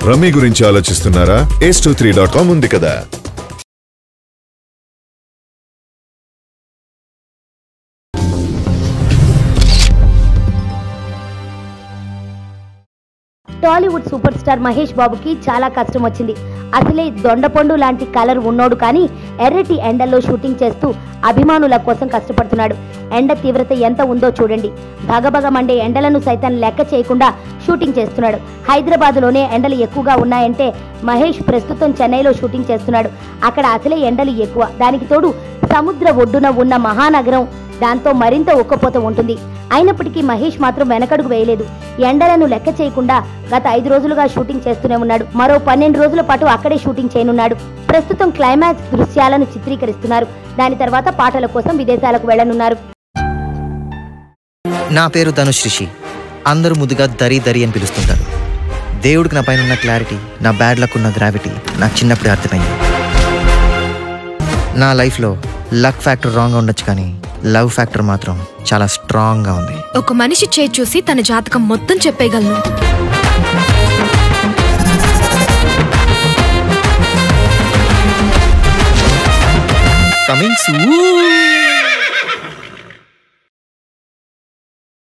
Rummy గురించి ఆలోచిస్తున్నారా? ace23.com ఉంది కదా. టాలీవుడ్ సూపర్ స్టార్ మహేష్ బాబుకి చాలా కష్టం వచ్చింది. అసలే దొండపండు లాంటి కలర్ ఉన్నోడు కానీ ఎర్రటి ఎండల్లో షూటింగ్ చేస్తూ అభిమానుల కోసం కష్టపడుతున్నాడు. ఎండ తీవ్రత ఎంత ఉందో చూడండి. భగభగ మండే ఎండలను సైతం లెక్క చేయకుండా షూటింగ్ చేస్తున్నాడు. హైదరాబాద్లోనే ఎండలు ఎక్కువగా ఉన్నాయంటే మహేష్ ప్రస్తుతం చెన్నైలో షూటింగ్ చేస్తున్నాడు. అక్కడ అసలే ఎండలు ఎక్కువ. దానికి తోడు సముద్ర ఒడ్డున ఉన్న మహానగరం, దాంతో మరింత ఉక్కపోత ఉంటుంది. అయినప్పటికీ మహేష్ మాత్రం వెనకడుగు వేయలేదు. ఎండలను లెక్క చేయకుండా గత 5 రోజులుగా షూటింగ్ చేస్తూనే ఉన్నాడు. మరో 12 రోజుల పాటు అక్కడే షూటింగ్ చేయనున్నాడు. ప్రస్తుతం క్లైమాక్స్ దృశ్యాలను చిత్రీకరిస్తున్నారు. దాని తర్వాత పాటల కోసం విదేశాలకు వెళ్లనున్నారు. నా పేరు ధనుష్ రిషి. అందరూ ముద్దుగా దరి దరి అని పిలుస్తుంటారు. దేవుడికి నా పైన ఉన్న క్లారిటీ, నా బ్యాడ్ లక్ ఉన్న గ్రావిటీ నాకు చిన్నప్పుడే అర్థమైంది. నా లైఫ్లో లక్ ఫ్యాక్టర్ రాంగ్గా ఉండొచ్చు, కానీ లవ్ ఫ్యాక్టర్ మాత్రం చాలా స్ట్రాంగ్గా ఉంది. ఒక మనిషి చేయి చూసి తన జాతకం మొత్తం చెప్పేయగలను. Coming soon.